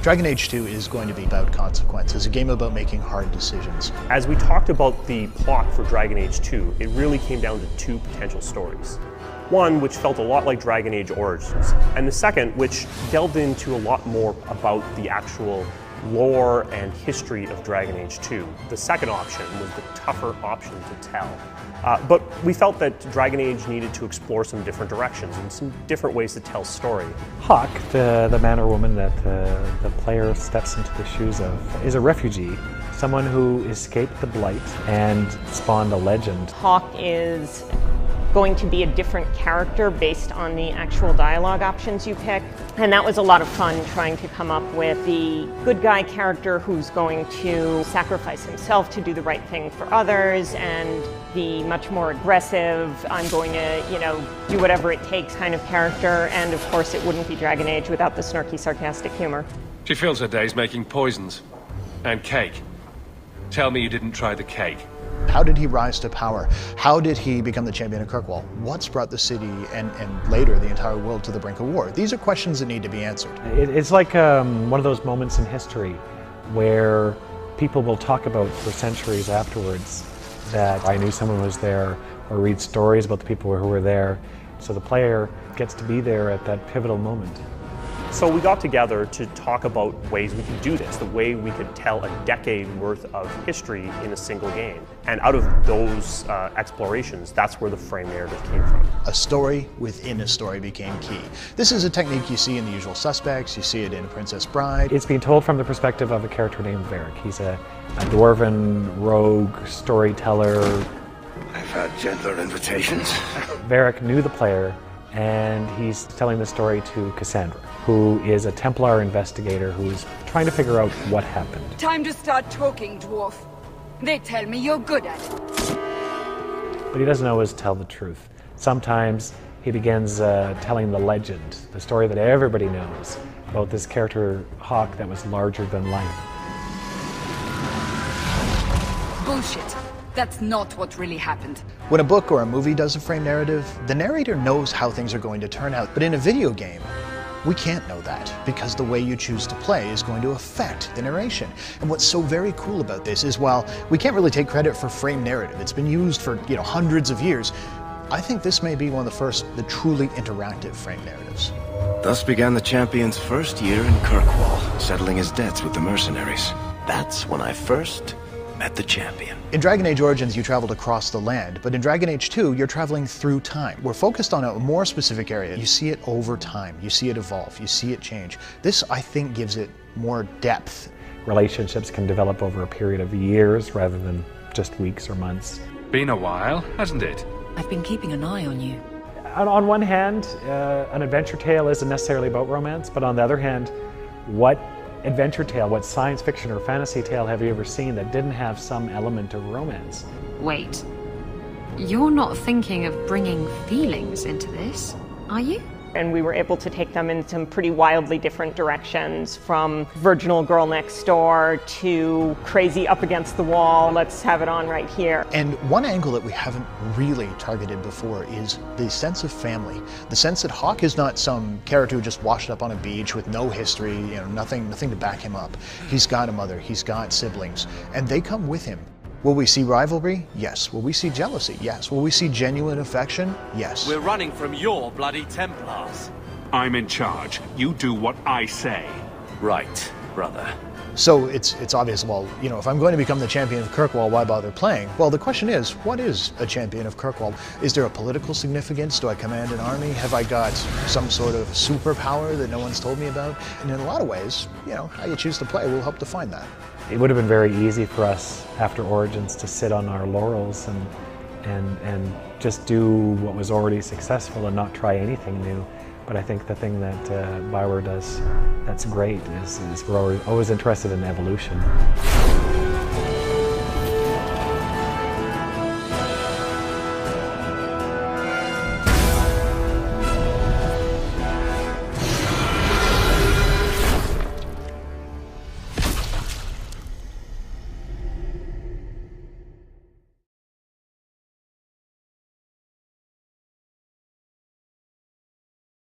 Dragon Age 2 is going to be about consequences, a game about making hard decisions. As we talked about the plot for Dragon Age 2, it really came down to two potential stories. One, which felt a lot like Dragon Age Origins, and the second, which delved into a lot more about the actual lore and history of Dragon Age 2. The second option was the tougher option to tell. But we felt that Dragon Age needed to explore some different directions and some different ways to tell story. Hawk, the man or woman that the player steps into the shoes of, is a refugee, someone who escaped the Blight and spawned a legend. Hawk is going to be a different character based on the actual dialogue options you pick. And that was a lot of fun, trying to come up with the good guy character who's going to sacrifice himself to do the right thing for others, and the much more aggressive, I'm going to, do whatever it takes kind of character. And of course it wouldn't be Dragon Age without the snarky, sarcastic humor. She fills her days making poisons and cake. Tell me you didn't try the cake. How did he rise to power? How did he become the champion of Kirkwall? What's brought the city and later the entire world to the brink of war? These are questions that need to be answered. It's like one of those moments in history where people will talk about for centuries afterwards that I knew someone was there, or read stories about the people who were there. So the player gets to be there at that pivotal moment. So we got together to talk about ways we could do this, the way we could tell a decade worth of history in a single game. And out of those explorations, that's where the frame narrative came from. A story within a story became key. This is a technique you see in The Usual Suspects, you see it in Princess Bride. It's being told from the perspective of a character named Varric. He's a dwarven rogue storyteller. I've had gentler invitations. Varric knew the player, and he's telling the story to Cassandra, who is a Templar investigator who is trying to figure out what happened. Time to start talking, dwarf. They tell me you're good at it. But he doesn't always tell the truth. Sometimes he begins telling the legend, the story that everybody knows about this character, Hawk, that was larger than life. Bullshit. That's not what really happened. When a book or a movie does a frame narrative, the narrator knows how things are going to turn out. But in a video game, we can't know that, because the way you choose to play is going to affect the narration. And what's so very cool about this is, while we can't really take credit for frame narrative, it's been used for hundreds of years, I think this may be one of the truly interactive frame narratives. Thus began the champion's first year in Kirkwall, settling his debts with the mercenaries. That's when I first met the champion. In Dragon Age Origins, you traveled across the land, but in Dragon Age 2, you're traveling through time. We're focused on a more specific area. You see it over time, you see it evolve, you see it change. This, I think, gives it more depth. Relationships can develop over a period of years rather than just weeks or months. Been a while, hasn't it? I've been keeping an eye on you. On one hand, an adventure tale isn't necessarily about romance, but on the other hand, what adventure tale, what science fiction or fantasy tale have you ever seen that didn't have some element of romance? Wait, you're not thinking of bringing feelings into this, are you? And we were able to take them in some pretty wildly different directions, from virginal girl next door to crazy up against the wall, let's have it on right here. And one angle that we haven't really targeted before is the sense of family. The sense that Hawk is not some character who just washed up on a beach with no history, nothing to back him up. He's got a mother, he's got siblings, and they come with him. Will we see rivalry? Yes. Will we see jealousy? Yes. Will we see genuine affection? Yes. We're running from your bloody Templars. I'm in charge. You do what I say. Right, brother. So it's obvious, well, if I'm going to become the champion of Kirkwall, why bother playing? Well, the question is, what is a champion of Kirkwall? Is there a political significance? Do I command an army? Have I got some sort of superpower that no one's told me about? And in a lot of ways, how you choose to play will help define that. It would have been very easy for us after Origins to sit on our laurels and just do what was already successful and not try anything new. But I think the thing that Bioware does that's great is we're always interested in evolution.